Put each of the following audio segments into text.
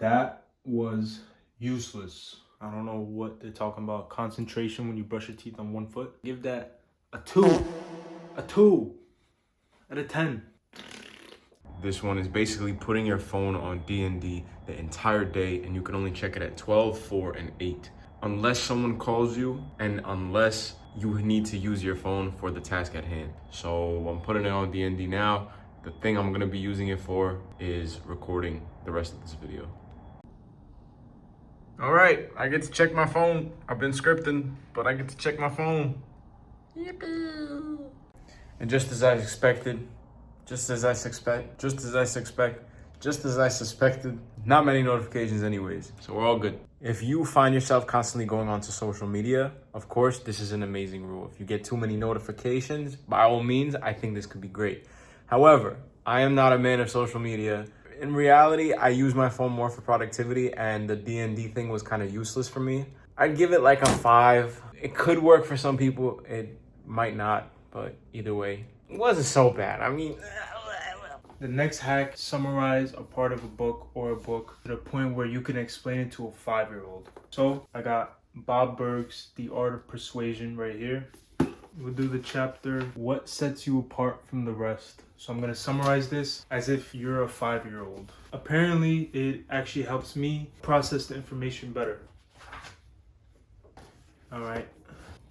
That was useless. I don't know what they're talking about. Concentration when you brush your teeth on one foot. Give that a 2. A 2 out of 10. This one is basically putting your phone on D&D the entire day, and you can only check it at 12, 4, and 8. Unless someone calls you, and unless you need to use your phone for the task at hand. So I'm putting it on D&D now. The thing I'm gonna be using it for is recording the rest of this video. All right, I get to check my phone. I've been scripting, but I get to check my phone. Yippee! And just as I suspected, not many notifications anyways, so we're all good. If you find yourself constantly going onto social media, of course, this is an amazing rule. If you get too many notifications, by all means, I think this could be great. However, I am not a man of social media. In reality, I use my phone more for productivity, and the D&D thing was kind of useless for me. I'd give it like a 5. It could work for some people, it might not, but either way, it wasn't so bad. I mean, the next hack, summarize a part of a book or a book to the point where you can explain it to a 5-year-old. So I got Bob Burg's The Art of Persuasion right here. We'll do the chapter, What Sets You Apart from the Rest. So I'm going to summarize this as if you're a 5-year-old. Apparently, it actually helps me process the information better. All right,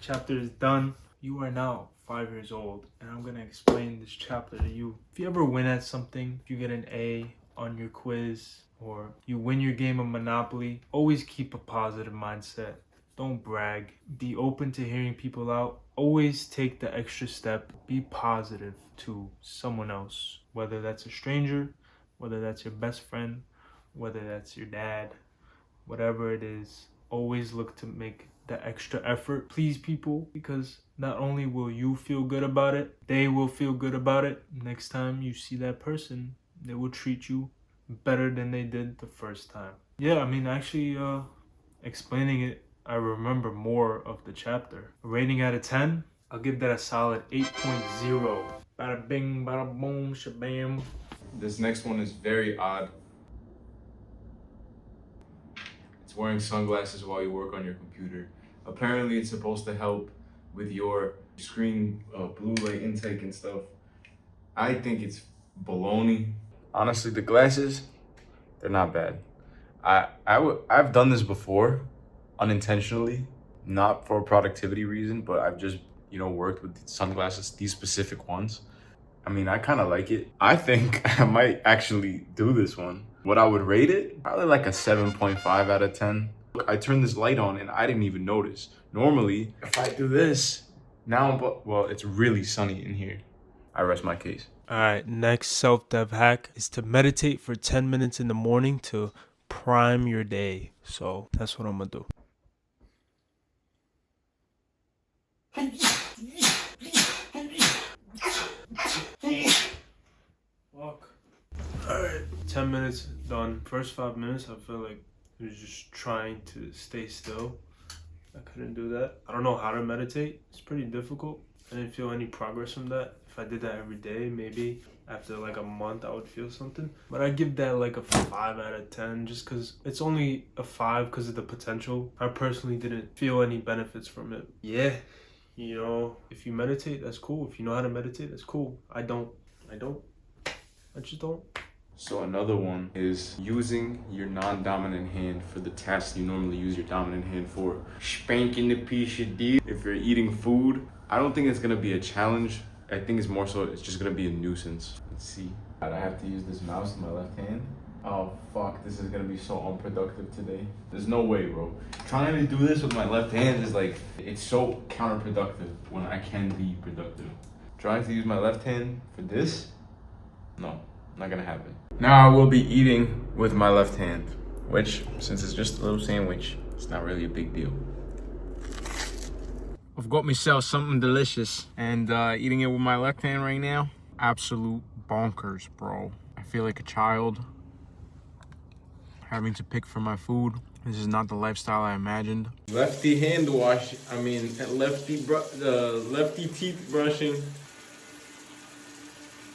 chapter is done. You are now 5 years old, and I'm gonna explain this chapter to you. If you ever win at something, if you get an A on your quiz, or you win your game of Monopoly, always keep a positive mindset. Don't brag. Be open to hearing people out. Always take the extra step. Be positive to someone else, whether that's a stranger, whether that's your best friend, whether that's your dad, whatever it is. Always look to make the extra effort. Please people, because not only will you feel good about it, they will feel good about it. Next time you see that person, they will treat you better than they did the first time. Yeah, I mean, actually, explaining it, I remember more of the chapter. A rating out of 10, I'll give that a solid 8.0. Bada bing, bada boom, shabam. this next one is very odd. It's wearing sunglasses while you work on your computer. Apparently, it's supposed to help with your screen blue light intake and stuff. I think it's baloney. Honestly, the glasses, they're not bad. I've done this before, unintentionally, not for a productivity reason, but I've just, worked with sunglasses, these specific ones. I mean, I kind of like it. I think I might actually do this one. What I would rate it, probably like a 7.5 out of 10. Look, I turned this light on and I didn't even notice. Normally, if I do this, well, it's really sunny in here. I rest my case. All right, next self-dev hack is to meditate for 10 minutes in the morning to prime your day. So that's what I'm gonna do. Walk. All right, 10 minutes done. First 5 minutes, I feel like I was just trying to stay still. I couldn't do that. I don't know how to meditate. It's pretty difficult. I didn't feel any progress from that. If I did that every day, maybe after like a month, I would feel something. But I give that like a 5 out of 10 just because it's only a 5 because of the potential. I personally didn't feel any benefits from it. Yeah, if you meditate, that's cool. If you know how to meditate, that's cool. I just don't. So another one is using your non-dominant hand for the tasks you normally use your dominant hand for. Spanking the piece of D. If you're eating food, I don't think it's gonna be a challenge. I think it's more so it's just gonna be a nuisance. Let's see. I have to use this mouse in my left hand. Oh fuck, this is gonna be so unproductive today. There's no way, bro. Trying to do this with my left hand is like, it's so counterproductive when I can be productive. Trying to use my left hand for this? No, not gonna happen. Now I will be eating with my left hand, which, since it's just a little sandwich, it's not really a big deal. I've got myself something delicious, and eating it with my left hand right now, absolute bonkers, bro. I feel like a child having to pick for my food. This is not the lifestyle I imagined. Lefty hand wash, lefty teeth brushing.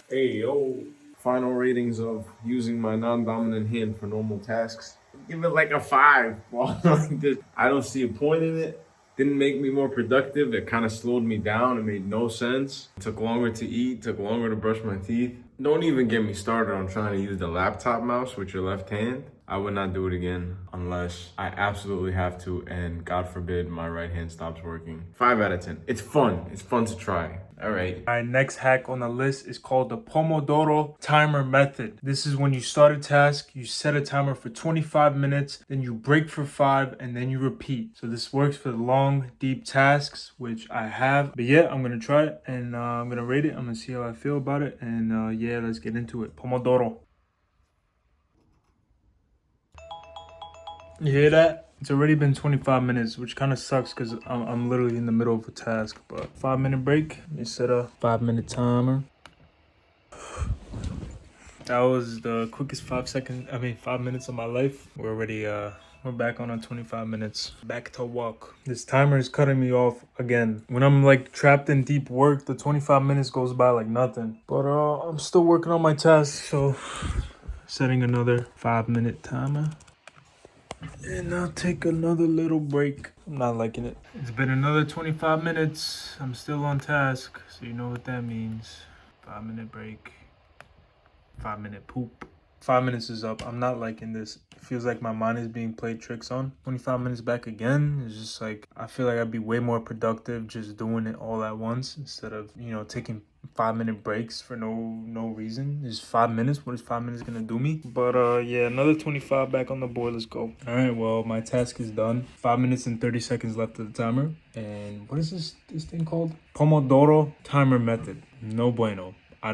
Hey, yo. Final ratings of using my non-dominant hand for normal tasks. Give it like a 5. Like this. I don't see a point in it. Didn't make me more productive. It kind of slowed me down. It made no sense. It took longer to eat, took longer to brush my teeth. Don't even get me started on trying to use the laptop mouse with your left hand. I would not do it again unless I absolutely have to, and God forbid my right hand stops working. 5 out of 10. It's fun. It's fun to try. All right. Our next hack on the list is called the Pomodoro timer method. This is when you start a task, you set a timer for 25 minutes, then you break for 5, and then you repeat. So this works for the long, deep tasks, which I have. But yeah, I'm gonna try it, and I'm gonna rate it. I'm gonna see how I feel about it, and yeah, let's get into it. Pomodoro. You hear that? It's already been 25 minutes, which kind of sucks because I'm literally in the middle of a task. But 5-minute break. Let me set a 5-minute timer. That was the quickest 5 minutes of my life. We're back on our 25 minutes. Back to walk. This timer is cutting me off again. When I'm like trapped in deep work, the 25 minutes goes by like nothing. But I'm still working on my task, so setting another 5-minute timer. And I'll take another little break. I'm not liking it. It's been another 25 minutes. I'm still on task, so you know what that means. 5-minute break. 5-minute poop. 5 minutes is up. I'm not liking this. It feels like my mind is being played tricks on. 25 minutes back again. It's just like, I feel like I'd be way more productive just doing it all at once instead of, taking 5-minute breaks for no reason. Just 5 minutes. What is 5 minutes gonna do me? But yeah, another 25 back on the board. Let's go. All right, well, my task is done. 5 minutes and 30 seconds left of the timer. And what is this thing called? Pomodoro timer method. No bueno. I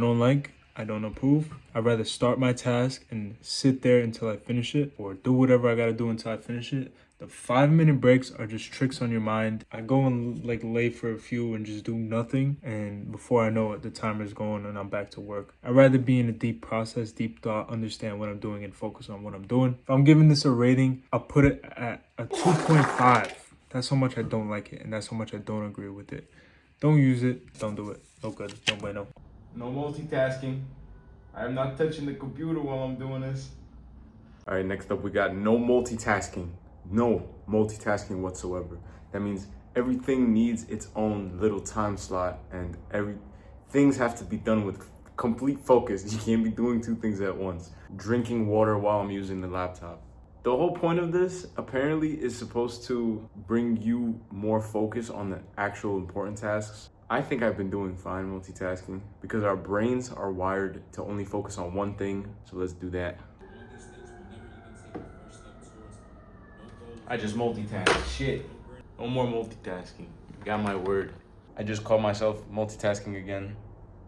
don't approve. I'd rather start my task and sit there until I finish it, or do whatever I gotta do until I finish it. The 5-minute breaks are just tricks on your mind. I go and like lay for a few and just do nothing, and before I know it, the timer's going and I'm back to work. I'd rather be in a deep process, deep thought, understand what I'm doing, and focus on what I'm doing. If I'm giving this a rating, I'll put it at a 2.5. That's how much I don't like it, and that's how much I don't agree with it. Don't use it. Don't do it. No good. No bueno. No multitasking. I'm not touching the computer while I'm doing this. All right, next up we got no multitasking. No multitasking whatsoever. That means everything needs its own little time slot, and things have to be done with complete focus. You can't be doing 2 things at once. Drinking water while I'm using the laptop. The whole point of this apparently is supposed to bring you more focus on the actual important tasks. I think I've been doing fine multitasking because our brains are wired to only focus on one thing. So let's do that. I just multitask. Shit. No more multitasking. Got my word. I just caught myself multitasking again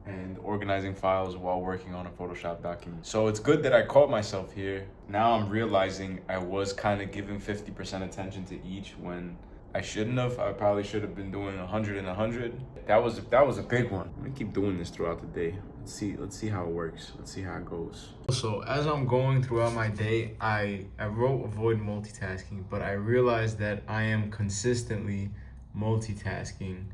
and organizing files while working on a Photoshop document. So it's good that I caught myself here. Now I'm realizing I was kind of giving 50% attention to each when I shouldn't have. I probably should have been doing 100 and 100. That was a big one. I'm gonna keep doing this throughout the day. Let's see how it works. Let's see how it goes. So as I'm going throughout my day, I wrote avoid multitasking, but I realized that I am consistently multitasking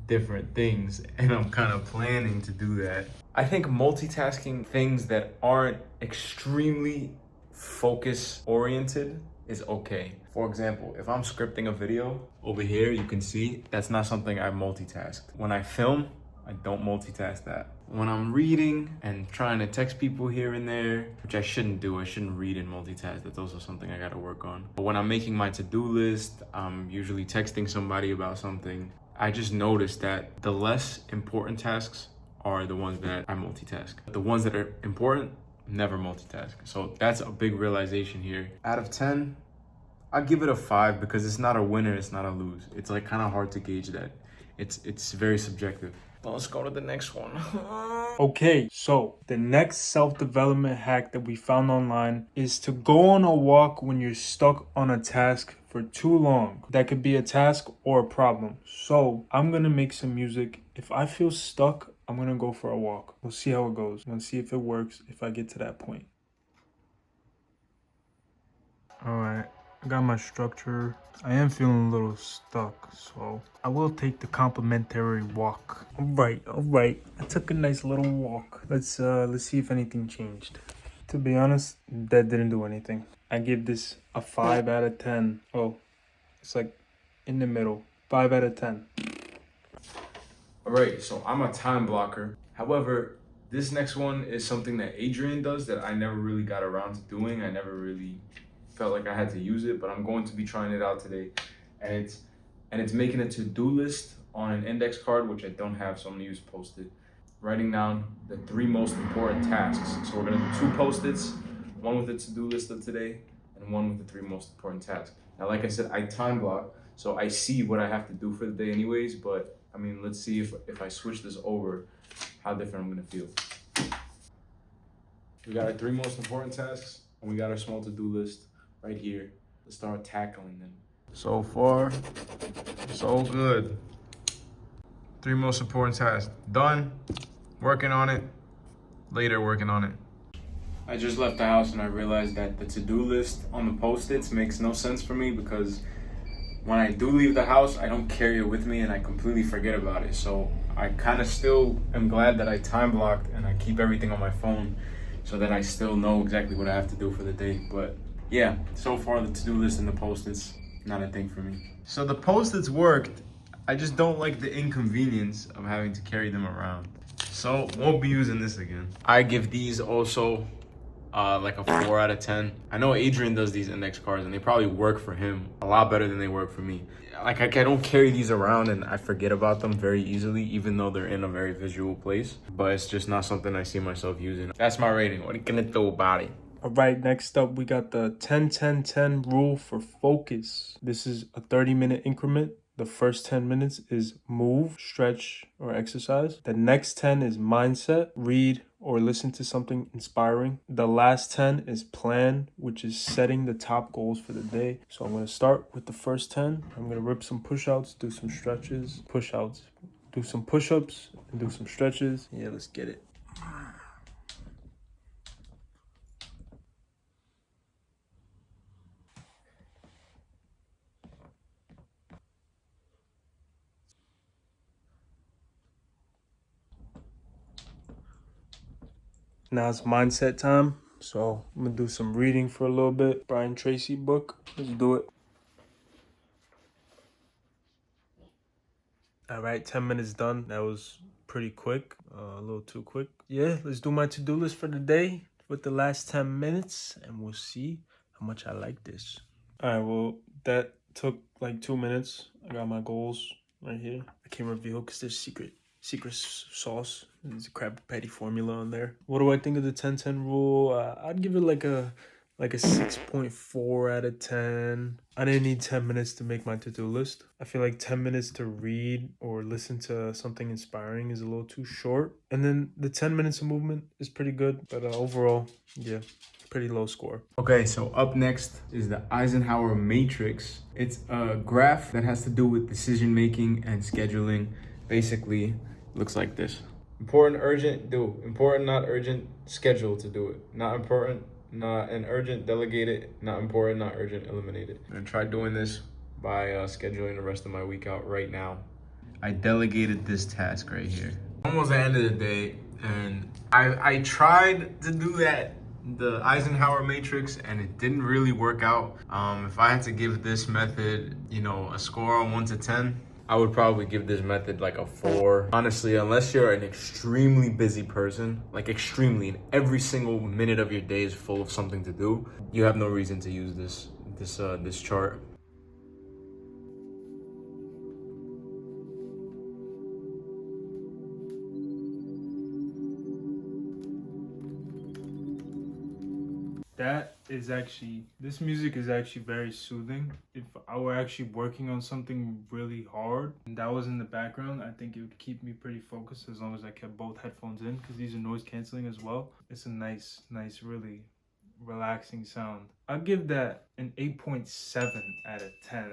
different things, and I'm kind of planning to do that. I think multitasking things that aren't extremely focus oriented is okay. For example, if I'm scripting a video, over here you can see that's not something I multitask. When I film, I don't multitask that. When I'm reading and trying to text people here and there, which I shouldn't do, I shouldn't read and multitask. That's also something I gotta work on. But when I'm making my to-do list, I'm usually texting somebody about something. I just noticed that the less important tasks are the ones that I multitask. The ones that are important, never multitask. So that's a big realization here. Out of 10, I'll give it a 5 because it's not a winner, it's not a lose. It's like kind of hard to gauge that. It's very subjective. Well, let's go to the next one. Okay, so the next self-development hack that we found online is to go on a walk when you're stuck on a task for too long. That could be a task or a problem. So I'm gonna make some music. If I feel stuck, I'm gonna go for a walk. We'll see how it goes. We'll see if it works, if I get to that point. All right, I got my structure. I am feeling a little stuck, so I will take the complimentary walk. All right. I took a nice little walk. Let's see if anything changed. To be honest, that didn't do anything. I give this a 5 out of 10. Oh, it's like in the middle. 5 out of 10. All right, so I'm a time blocker. However, this next one is something that Adrian does that I never really got around to doing. I never really felt like I had to use it, but I'm going to be trying it out today. And it's making a to-do list on an index card, which I don't have, so I'm gonna use Post-it. Writing down the 3 most important tasks. So we're gonna do 2 Post-its, one with the to-do list of today, and one with the 3 most important tasks. Now, like I said, I time block, so I see what I have to do for the day anyways, but I mean, let's see if I switch this over, how different I'm gonna feel. We got our 3 most important tasks, and we got our small to-do list right here. Let's start tackling them. So far, so good. 3 most important tasks done. Working on it. Later, working on it. I just left the house and I realized that the to-do list on the Post-its makes no sense for me because when I do leave the house, I don't carry it with me and I completely forget about it. So I kind of still am glad that I time blocked and I keep everything on my phone so that I still know exactly what I have to do for the day. But yeah, so far the to-do list and the Post-its, not a thing for me. So the Post-its worked. I just don't like the inconvenience of having to carry them around. So won't be using this again. I give these also like a 4 out of 10. I know Adrian does these index cards and they probably work for him a lot better than they work for me. Like I don't carry these around and I forget about them very easily, even though they're in a very visual place. But it's just not something I see myself using. That's my rating. What are you gonna do about it? All right, next up, we got the 10-10-10 rule for focus. This is a 30-minute increment. The first 10 minutes is move, stretch, or exercise. The next 10 is mindset, read or listen to something inspiring. The last 10 is plan, which is setting the top goals for the day. So I'm going to start with the first 10. I'm going to rip some push-outs, do some stretches, push-outs, do some push-ups, and do some stretches. Yeah, let's get it. Now it's mindset time, so I'm gonna do some reading for a little bit. Brian Tracy book, let's do it. All right, 10 minutes done. That was pretty quick, a little too quick. Yeah, let's do my to-do list for the day with the last 10 minutes and we'll see how much I like this. All right, well, that took like 2 minutes. I got my goals right here. I can't reveal because there's secret sauce. There's a Krabby Patty formula on there. What do I think of the 10-10 rule? I'd give it like a 6.4 out of 10. I didn't need 10 minutes to make my to-do list. I feel like 10 minutes to read or listen to something inspiring is a little too short. And then the 10 minutes of movement is pretty good. But overall, yeah, pretty low score. Okay, so up next is the Eisenhower matrix. It's a graph that has to do with decision making and scheduling. Basically, looks like this. Important, urgent, do. Important, not urgent, schedule to do it. Not important, not an urgent, delegate it. Not important, not urgent, eliminate it. I'm gonna try doing this by scheduling the rest of my week out right now. I delegated this task right here. Almost the end of the day, and I tried to do that, the Eisenhower matrix, and it didn't really work out. If I had to give this method, a score on 1 to 10, I would probably give this method like a 4. Honestly, unless you're an extremely busy person, like extremely, and every single minute of your day is full of something to do, you have no reason to use this chart. This music is actually very soothing. If I were actually working on something really hard and that was in the background, I think it would keep me pretty focused as long as I kept both headphones in, because these are noise canceling as well. It's a nice, really relaxing sound. I'll give that an 8.7 out of 10.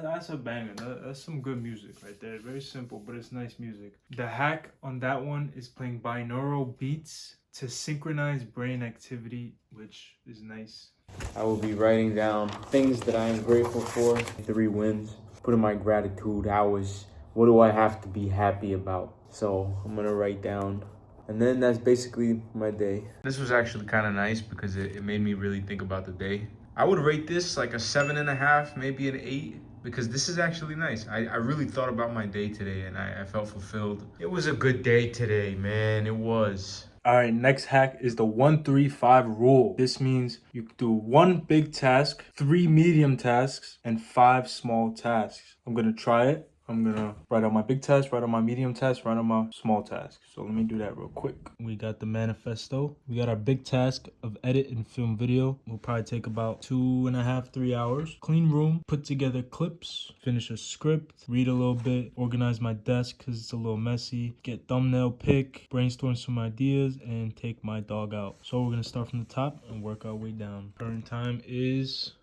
That's a banger. That's some good music right there. Very simple, but it's nice music. The hack on that one is playing binaural beats to synchronize brain activity, which is nice. I will be writing down things that I am grateful for. 3 wins. Put in my gratitude hours. What do I have to be happy about? So I'm gonna write down. And then that's basically my day. This was actually kind of nice because it made me really think about the day. I would rate this like a 7.5, maybe an 8, because this is actually nice. I really thought about my day today and I felt fulfilled. It was a good day today, man. It was. All right, next hack is the 1-3-5 rule. This means you do 1 big task, 3 medium tasks, and 5 small tasks. I'm gonna try it. I'm gonna write out my big task, write out my medium task, write out my small task. So let me do that real quick. We got the manifesto. We got our big task of edit and film video. Will probably take about 2.5, 3 hours. Clean room, put together clips, finish a script, read a little bit, organize my desk because it's a little messy, get thumbnail pick, brainstorm some ideas, and take my dog out. So we're gonna start from the top and work our way down. Current time is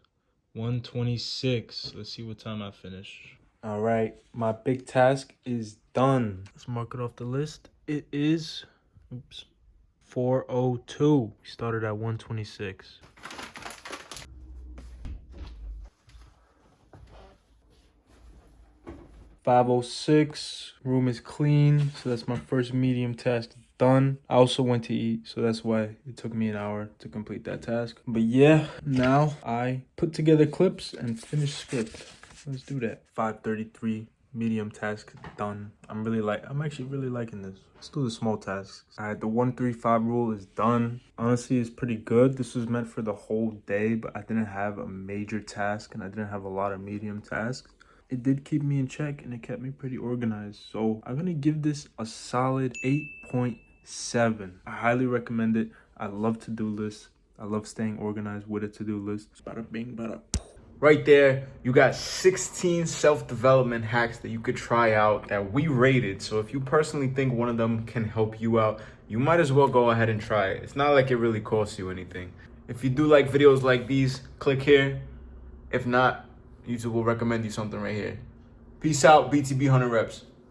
1:26. Let's see what time I finish. All right, my big task is done. Let's mark it off the list. It is, 4:02. We started at 1:26. $5:06. Room is clean, so that's my first medium task done. I also went to eat, so that's why it took me an hour to complete that task. But yeah, now I put together clips and finish script. Let's do that. 5:33, medium task done. I'm actually really liking this. Let's do the small tasks. All right, the 1-3-5 rule is done. Honestly, it's pretty good. This was meant for the whole day, but I didn't have a major task and I didn't have a lot of medium tasks. It did keep me in check and it kept me pretty organized. So I'm gonna give this a solid 8.7. I highly recommend it. I love to-do lists. I love staying organized with a to-do list. Bada bing, bada. Right there, you got 16 self-development hacks that you could try out that we rated. So if you personally think one of them can help you out, you might as well go ahead and try it. It's not like it really costs you anything. If you do like videos like these, click here. If not, YouTube will recommend you something right here. Peace out, BTB 100 reps.